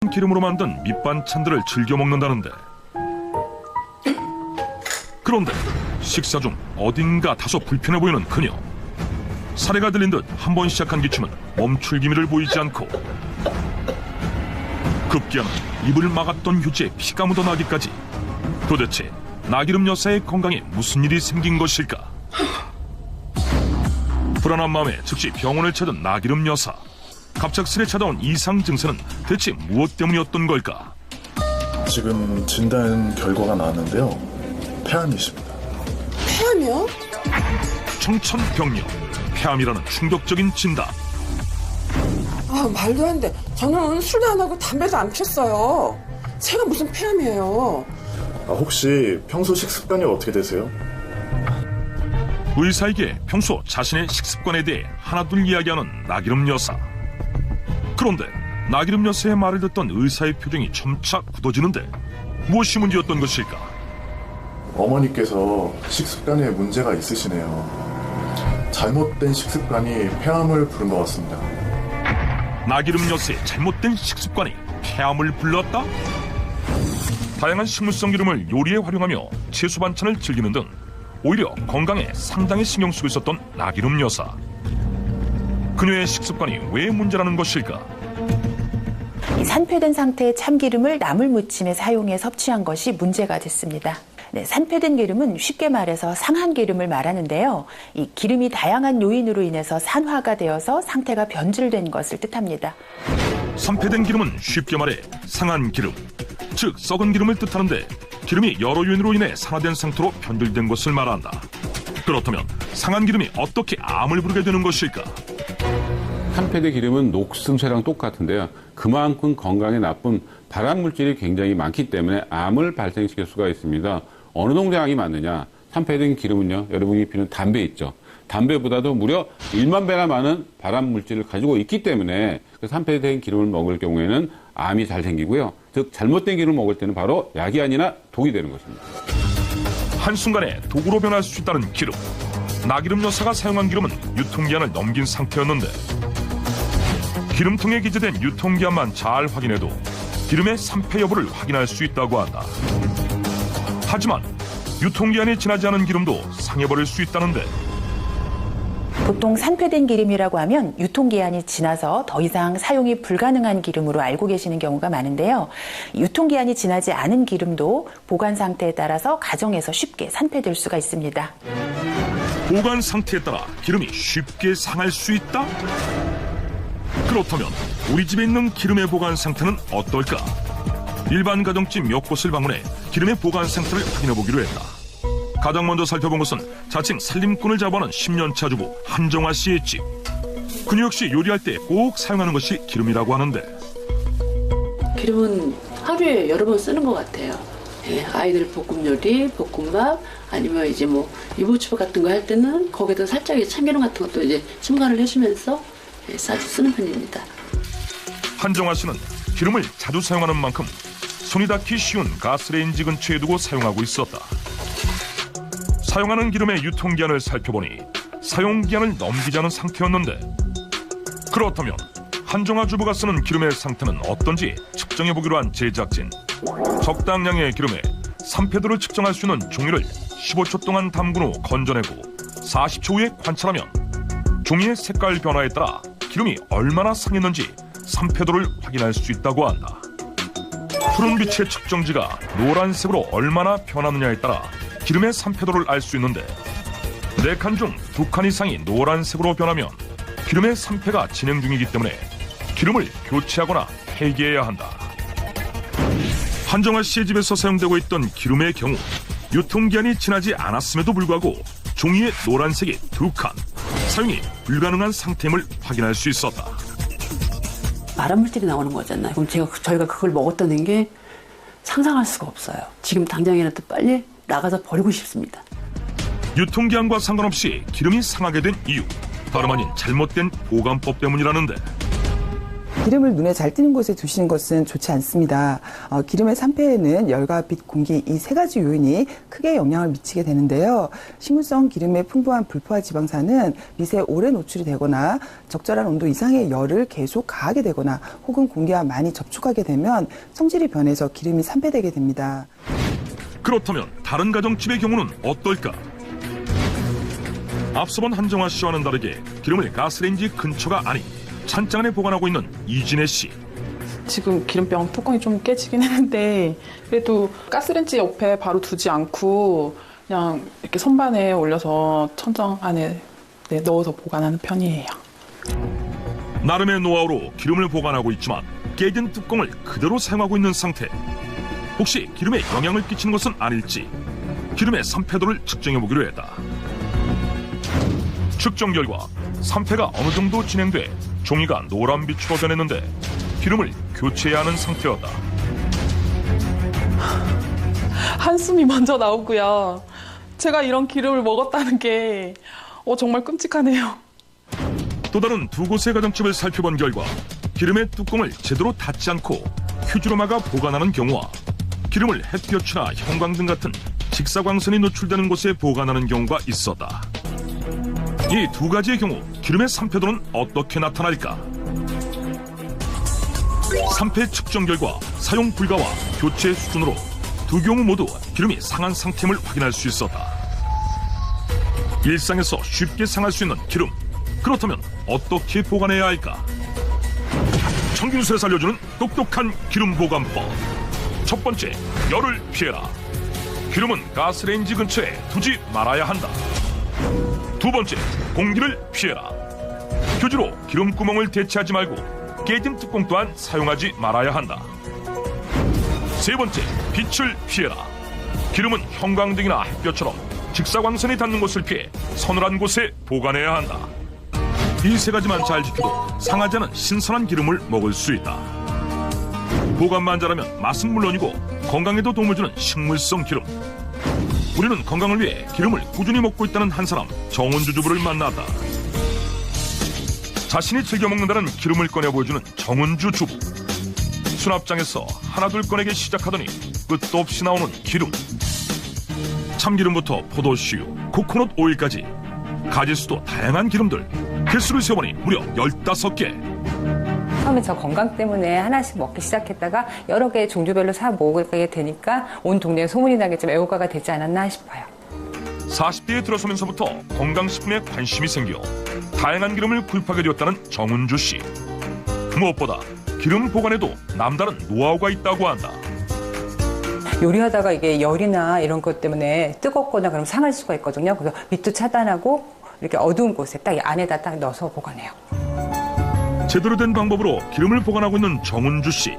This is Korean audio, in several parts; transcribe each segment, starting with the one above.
기름으로 만든 밑반찬들을 즐겨 먹는다는데, 그런데 식사 중 어딘가 다소 불편해 보이는 그녀. 사례가 들린 듯 한 번 시작한 기침은 멈출 기미를 보이지 않고 급기야는 입을 막았던 휴지에 피가 묻어나기까지. 도대체 나기름 여사의 건강에 무슨 일이 생긴 것일까? 불안한 마음에 즉시 병원을 찾은 나기름 여사. 갑작스레 찾아온 이상 증세는 대체 무엇 때문이었던 걸까? 지금 진단 결과가 나왔는데요. 폐암이십니다. 폐암이요? 청천벽력, 폐암이라는 충격적인 진단. 아, 말도 안 돼. 저는 술도 안 하고 담배도 안 폈어요. 제가 무슨 폐암이에요. 혹시 평소 식습관이 어떻게 되세요? 의사에게 평소 자신의 식습관에 대해 하나둘 이야기하는 나기름 여사. 그런데 나기름 여사의 말을 듣던 의사의 표정이 점차 굳어지는데 무엇이 문제였던 것일까? 어머니께서 식습관에 문제가 있으시네요. 잘못된 식습관이 폐암을 부른 것 같습니다. 나기름 여사의 잘못된 식습관이 폐암을 불렀다? 다양한 식물성 기름을 요리에 활용하며 채소 반찬을 즐기는 등 오히려 건강에 상당히 신경 쓰고 있었던 나기름 여사. 그녀의 식습관이 왜 문제라는 것일까? 산패된 상태의 참기름을 나물 무침에 사용해 섭취한 것이 문제가 됐습니다. 네, 산패된 기름은 쉽게 말해서 상한 기름을 말하는데요. 이 기름이 다양한 요인으로 인해서 산화가 되어서 상태가 변질된 것을 뜻합니다. 산패된 기름은 쉽게 말해 상한 기름, 즉 썩은 기름을 뜻하는데, 기름이 여러 요인으로 인해 산화된 상태로 변질된 것을 말한다. 그렇다면 상한 기름이 어떻게 암을 부르게 되는 것일까? 산패된 기름은 녹슨쇠랑 똑같은데요. 그만큼 건강에 나쁜 발암물질이 굉장히 많기 때문에 암을 발생시킬 수가 있습니다. 어느 정도 양이 많느냐? 산패된 기름은요, 여러분이 피우는 담배 있죠. 담배보다도 무려 1만 배나 많은 발암물질을 가지고 있기 때문에 그 산패된 기름을 먹을 경우에는 암이 잘 생기고요. 즉 잘못된 기름을 먹을 때는 바로 약이 아니라 독이 되는 것입니다. 한순간에 독으로 변할 수 있다는 기름. 나기름 여사가 사용한 기름은 유통기한을 넘긴 상태였는데, 기름통에 기재된 유통기한만 잘 확인해도 기름의 산패 여부를 확인할 수 있다고 한다. 하지만 유통기한이 지나지 않은 기름도 상해버릴 수 있다는데, 보통 산패된 기름이라고 하면 유통기한이 지나서 더 이상 사용이 불가능한 기름으로 알고 계시는 경우가 많은데요. 유통기한이 지나지 않은 기름도 보관 상태에 따라서 가정에서 쉽게 산패될 수가 있습니다. 보관 상태에 따라 기름이 쉽게 상할 수 있다? 그렇다면 우리 집에 있는 기름의 보관 상태는 어떨까? 일반 가정집 몇 곳을 방문해 기름의 보관 상태를 확인해 보기로 했다. 가장 먼저 살펴본 것은 자칭 살림꾼을 자부하는 10년차 주부 한정아 씨의 집. 그녀 역시 요리할 때 꼭 사용하는 것이 기름이라고 하는데, 기름은 하루에 여러 번 쓰는 것 같아요. 예, 아이들 볶음 요리, 볶음밥, 아니면 이제 뭐 유부초밥 같은 거 할 때는 거기다 살짝 참기름 같은 것도 이제 첨가를 해주면서 자주 쓰는 편입니다. 한정아 씨는 기름을 자주 사용하는 만큼 손이 닿기 쉬운 가스레인지 근처에 두고 사용하고 있었다. 사용하는 기름의 유통기한을 살펴보니 사용기한을 넘기지 않은 상태였는데, 그렇다면 한정아 주부가 쓰는 기름의 상태는 어떤지 측정해보기로 한 제작진. 적당량의 기름에 산패도를 측정할 수 있는 종이를 15초 동안 담근 후 건져내고 40초 후에 관찰하면 종이의 색깔 변화에 따라 기름이 얼마나 상했는지 산패도를 확인할 수 있다고 한다. 푸른빛의 측정지가 노란색으로 얼마나 변하느냐에 따라 기름의 산패도를 알 수 있는데, 4칸 중 2칸 이상이 노란색으로 변하면 기름의 산패가 진행 중이기 때문에 기름을 교체하거나 폐기해야 한다. 한정아 씨의 집에서 사용되고 있던 기름의 경우 유통기한이 지나지 않았음에도 불구하고 종이의 노란색이 2칸, 사용이 불가능한 상태임을 확인할 수 있었다. 발암물질이 나오는 거잖아요. 그럼 저희가 그걸 먹었다는 게 상상할 수가 없어요. 지금 당장이라도 빨리 나가서 버리고 싶습니다. 유통기한과 상관없이 기름이 상하게 된 이유, 다름 아닌 잘못된 보관법 때문이라는데, 기름을 눈에 잘 띄는 곳에 두시는 것은 좋지 않습니다. 기름의 산패에는 열과 빛, 공기 이 세 가지 요인이 크게 영향을 미치게 되는데요. 식물성 기름의 풍부한 불포화 지방산은 빛에 오래 노출이 되거나 적절한 온도 이상의 열을 계속 가하게 되거나 혹은 공기와 많이 접촉하게 되면 성질이 변해서 기름이 산패되게 됩니다. 그렇다면 다른 가정집의 경우는 어떨까? 앞서 본 한정화 씨와는 다르게 기름을 가스레인지 근처가 아닌 찬장 안에 보관하고 있는 이진혜 씨. 지금 기름병 뚜껑이 좀 깨지긴 했는데 그래도 가스레인지 옆에 바로 두지 않고 그냥 이렇게 선반에 올려서 천장 안에 넣어서 보관하는 편이에요. 나름의 노하우로 기름을 보관하고 있지만 깨진 뚜껑을 그대로 사용하고 있는 상태. 혹시 기름에 영향을 끼치는 것은 아닐지 기름의 산패도를 측정해보기로 했다. 측정 결과 산패가 어느 정도 진행돼 종이가 노란빛으로 변했는데 기름을 교체해야 하는 상태였다. 한숨이 먼저 나오고요. 제가 이런 기름을 먹었다는 게 정말 끔찍하네요. 또 다른 두 곳의 가정집을 살펴본 결과 기름의 뚜껑을 제대로 닫지 않고 휴지로 막아 보관하는 경우와 기름을 햇볕이나 형광등 같은 직사광선이 노출되는 곳에 보관하는 경우가 있었다. 이 두 가지의 경우 기름의 산패도는 어떻게 나타날까? 산패 측정 결과 사용 불가와 교체 수준으로 두 경우 모두 기름이 상한 상태임을 확인할 수 있었다. 일상에서 쉽게 상할 수 있는 기름, 그렇다면 어떻게 보관해야 할까? 청균수에서 알려주는 똑똑한 기름 보관법. 첫 번째, 열을 피해라. 기름은 가스레인지 근처에 두지 말아야 한다. 두 번째, 공기를 피해라. 휴지로 기름구멍을 대체하지 말고 깨진 뚜껑 또한 사용하지 말아야 한다. 세 번째, 빛을 피해라. 기름은 형광등이나 햇볕처럼 직사광선이 닿는 곳을 피해 서늘한 곳에 보관해야 한다. 이 세 가지만 잘 지켜도 상하지 않은 신선한 기름을 먹을 수 있다. 보관만 잘하면 맛은 물론이고 건강에도 도움을 주는 식물성 기름. 우리는 건강을 위해 기름을 꾸준히 먹고 있다는 한 사람, 정은주 주부를 만났다. 자신이 즐겨 먹는다는 기름을 꺼내 보여주는 정은주 주부. 수납장에서 하나둘 꺼내기 시작하더니 끝도 없이 나오는 기름. 참기름부터 포도씨유, 코코넛 오일까지 가짓수도 다양한 기름들. 개수를 세어보니 무려 15개. 처음에 저 건강 때문에 하나씩 먹기 시작했다가 여러 개 종류별로 사 먹게 되니까 온 동네에 소문이 나게 좀 애호가가 되지 않았나 싶어요. 40대에 들어서면서부터 건강식품에 관심이 생겨 다양한 기름을 구입하게 되었다는 정은주 씨. 무엇보다 기름 보관에도 남다른 노하우가 있다고 한다. 요리하다가 이게 열이나 이런 것 때문에 뜨겁거나 그럼 상할 수가 있거든요. 그래서 빛도 차단하고 이렇게 어두운 곳에 딱 안에다 딱 넣어서 보관해요. 제대로 된 방법으로 기름을 보관하고 있는 정은주 씨.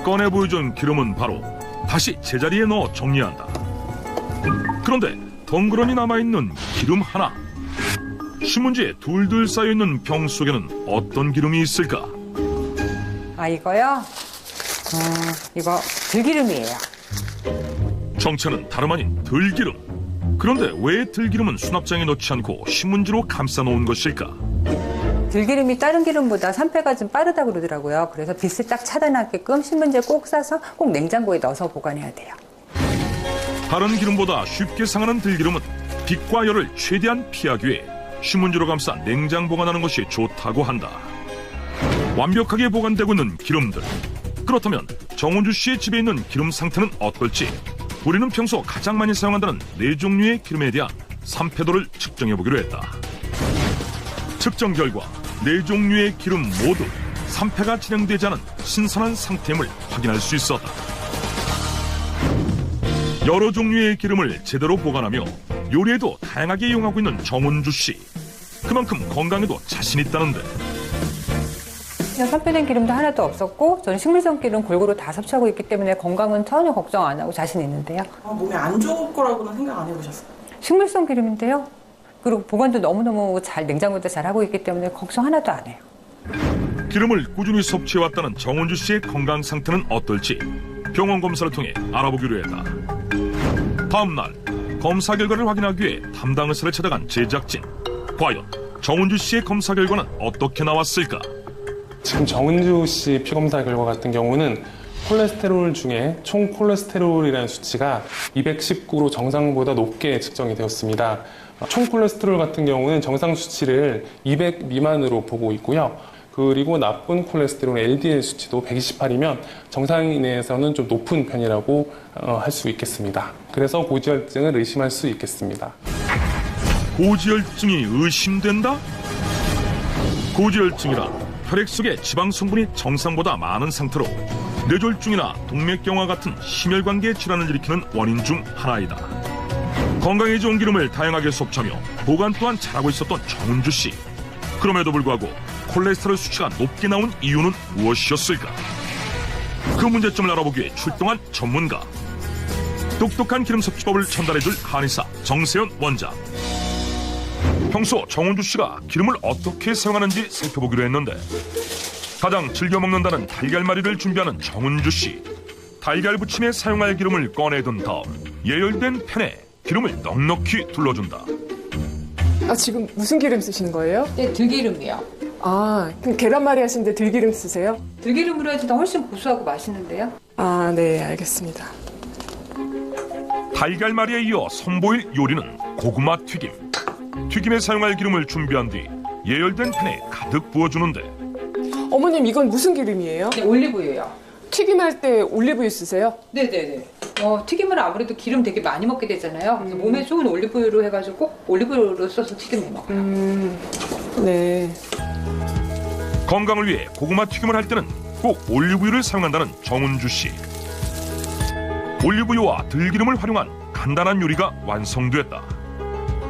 꺼내 보여준 기름은 바로 다시 제자리에 넣어 정리한다. 그런데 덩그러니 남아있는 기름 하나. 신문지에 둘둘 쌓여있는 병 속에는 어떤 기름이 있을까? 이거요? 이거 들기름이에요. 정체는 다름 아닌 들기름. 그런데 왜 들기름은 수납장에 넣지 않고 신문지로 감싸 놓은 것일까? 들기름이 다른 기름보다 산패가 좀 빠르다고 그러더라고요. 그래서 빛을 딱 차단하게끔 신문지에 꼭 싸서 꼭 냉장고에 넣어서 보관해야 돼요. 다른 기름보다 쉽게 상하는 들기름은 빛과 열을 최대한 피하기 위해 신문지로 감싸 냉장 보관하는 것이 좋다고 한다. 완벽하게 보관되고 있는 기름들. 그렇다면 정은주 씨의 집에 있는 기름 상태는 어떨지 우리는 평소 가장 많이 사용한다는 4종류의 기름에 대한 산패도를 측정해보기로 했다. 측정 결과 4종류의 기름 모두 산패가 진행되지 않은 신선한 상태임을 확인할 수 있었다. 여러 종류의 기름을 제대로 보관하며 요리에도 다양하게 이용하고 있는 정은주 씨. 그만큼 건강에도 자신 있다는데. 그냥 산패된 기름도 하나도 없었고 저는 식물성 기름 골고루 다 섭취하고 있기 때문에 건강은 전혀 걱정 안 하고 자신 있는데요. 몸에 안 좋을 거라고는 생각 안 해보셨어요? 식물성 기름인데요. 그리고 보관도 너무너무 잘 냉장고도 잘 하고 있기 때문에 걱정 하나도 안 해요. 기름을 꾸준히 섭취해왔다는 정은주 씨의 건강 상태는 어떨지 병원 검사를 통해 알아보기로 했다. 다음 날 검사 결과를 확인하기 위해 담당 의사를 찾아간 제작진. 과연 정은주 씨의 검사 결과는 어떻게 나왔을까? 지금 정은주 씨 피검사 결과 같은 경우는 콜레스테롤 중에 총 콜레스테롤이라는 수치가 219로 정상보다 높게 측정이 되었습니다. 총 콜레스테롤 같은 경우는 정상 수치를 200 미만으로 보고 있고요. 그리고 나쁜 콜레스테롤 LDL 수치도 128이면 정상 내에서는 좀 높은 편이라고 할 수 있겠습니다. 그래서 고지혈증을 의심할 수 있겠습니다. 고지혈증이 의심된다? 고지혈증이란 혈액 속의 지방 성분이 정상보다 많은 상태로 뇌졸중이나 동맥경화 같은 심혈관계 질환을 일으키는 원인 중 하나이다. 건강에 좋은 기름을 다양하게 섭취하며 보관 또한 잘하고 있었던 정은주 씨. 그럼에도 불구하고 콜레스테롤 수치가 높게 나온 이유는 무엇이었을까? 그 문제점을 알아보기 위해 출동한 전문가. 똑똑한 기름 섭취법을 전달해줄 한의사 정세현 원장. 평소 정은주 씨가 기름을 어떻게 사용하는지 살펴보기로 했는데 가장 즐겨 먹는다는 달걀말이를 준비하는 정은주 씨. 달걀 부침에 사용할 기름을 꺼내둔 다음 예열된 팬에 기름을 넉넉히 둘러준다. 지금 무슨 기름 쓰시는 거예요? 네, 들기름이요. 그럼 계란말이 하시는데 들기름 쓰세요? 들기름으로 해도 훨씬 고소하고 맛있는데요? 네, 알겠습니다. 달걀말이에 이어 선보일 요리는 고구마 튀김. 튀김에 사용할 기름을 준비한 뒤 예열된 팬에 가득 부어주는데 어머님, 이건 무슨 기름이에요? 네, 올리브유요. 튀김할 때 올리브유 쓰세요? 네네네. 튀김을 아무래도 기름 되게 많이 먹게 되잖아요. 그래서 몸에 좋은 올리브유로 해가지고 꼭 올리브유로 써서 튀김을 먹어요. 네. 건강을 위해 고구마 튀김을 할 때는 꼭 올리브유를 사용한다는 정은주 씨. 올리브유와 들기름을 활용한 간단한 요리가 완성됐다.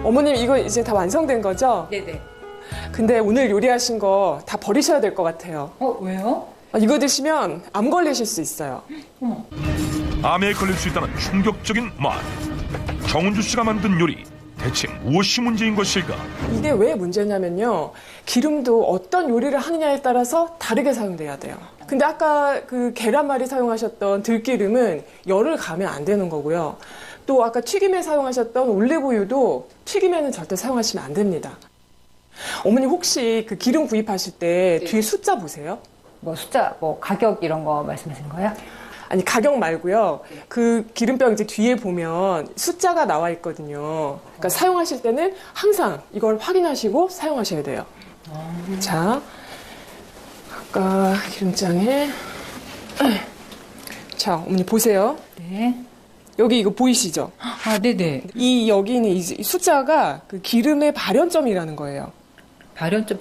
어머님, 이거 이제 다 완성된 거죠? 네네. 근데 오늘 요리하신 거 다 버리셔야 될 것 같아요. 왜요? 이거 드시면 암 걸리실 수 있어요. 암에 걸릴 수 있다는 충격적인 말. 정은주 씨가 만든 요리, 대체 무엇이 문제인 것일까? 이게 왜 문제냐면요. 기름도 어떤 요리를 하느냐에 따라서 다르게 사용돼야 돼요. 근데 아까 그 계란말이 사용하셨던 들기름은 열을 가하면 안 되는 거고요. 또 아까 튀김에 사용하셨던 올리브유도 튀김에는 절대 사용하시면 안 됩니다. 어머니 혹시 그 기름 구입하실 때 뒤에 숫자 보세요? 숫자, 가격 이런 거 말씀하시는 거예요? 아니, 가격 말고요. 그 기름병 이제 뒤에 보면 숫자가 나와 있거든요. 그러니까 사용하실 때는 항상 이걸 확인하시고 사용하셔야 돼요. 자, 아까 기름장에 자, 어머니 보세요. 네. 여기 이거 보이시죠? 네네. 여기 있는 이 숫자가 그 기름의 발연점이라는 거예요.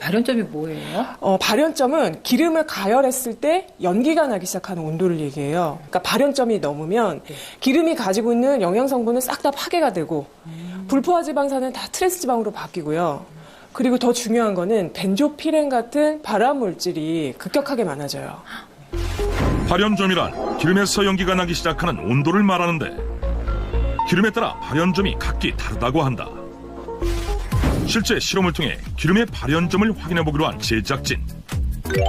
발연점이 뭐예요? 발연점은 기름을 가열했을 때 연기가 나기 시작하는 온도를 얘기해요. 그러니까 발연점이 넘으면 기름이 가지고 있는 영양 성분은 싹 다 파괴가 되고 불포화 지방산은 다 트랜스 지방으로 바뀌고요. 그리고 더 중요한 거는 벤조피렌 같은 발암 물질이 급격하게 많아져요. 발연점이란 기름에서 연기가 나기 시작하는 온도를 말하는데 기름에 따라 발연점이 각기 다르다고 한다. 실제 실험을 통해 기름의 발연점을 확인해보기로 한 제작진.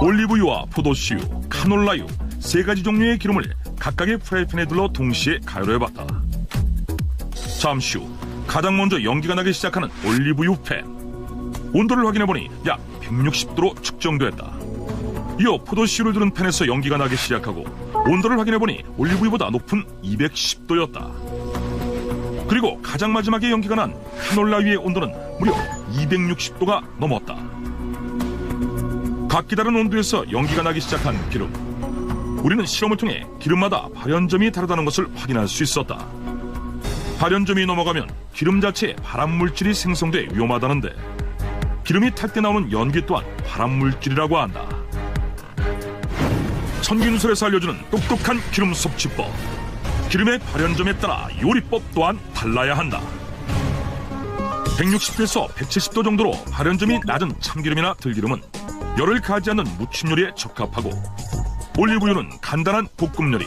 올리브유와 포도씨유, 카놀라유 3가지 종류의 기름을 각각의 프라이팬에 둘러 동시에 가열해봤다. 잠시 후 가장 먼저 연기가 나기 시작하는 올리브유 팬. 온도를 확인해보니 약 160도로 측정됐다. 이어 포도씨유를 두른 팬에서 연기가 나기 시작하고 온도를 확인해보니 올리브유보다 높은 210도였다. 그리고 가장 마지막에 연기가 난 카놀라유의 온도는 무려 260도가 넘었다. 각기 다른 온도에서 연기가 나기 시작한 기름. 우리는 실험을 통해 기름마다 발연점이 다르다는 것을 확인할 수 있었다. 발연점이 넘어가면 기름 자체에 발암물질이 생성돼 위험하다는데 기름이 탈 때 나오는 연기 또한 발암물질이라고 한다. 천기누설에서 알려주는 똑똑한 기름 섭취법. 기름의 발연점에 따라 요리법 또한 달라야 한다. 160도에서 170도 정도로 발연점이 낮은 참기름이나 들기름은 열을 가하지 않는 무침 요리에 적합하고 올리브유는 간단한 볶음 요리,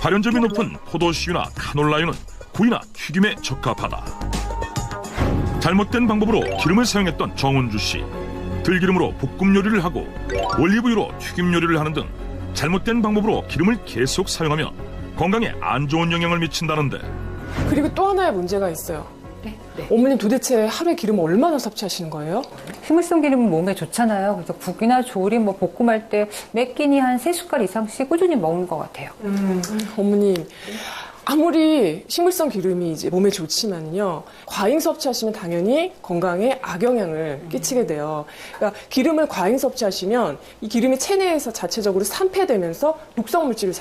발연점이 높은 포도씨유나 카놀라유는 구이나 튀김에 적합하다. 잘못된 방법으로 기름을 사용했던 정은주 씨. 들기름으로 볶음 요리를 하고 올리브유로 튀김 요리를 하는 등 잘못된 방법으로 기름을 계속 사용하면 건강에 안 좋은 영향을 미친다는데 그리고 또 하나의 문제가 있어요. 어머님 도대체 하루에 기름 얼마나 섭취하시는 거예요? 식물성 기름은 몸에 좋잖아요. 그래서 국이나 조림, 볶음할 때 몇 끼니 한 3숟갈 이상씩 꾸준히 먹는 것 같아요. 어머님, 아무리 식물성 기름이 이제 몸에 좋지만요, 과잉 섭취하시면 당연히 건강에 악영향을 끼치게 돼요. 그러니까 기름을 과잉 섭취하시면 이 기름이 체내에서 자체적으로 산패되면서 독성 물질을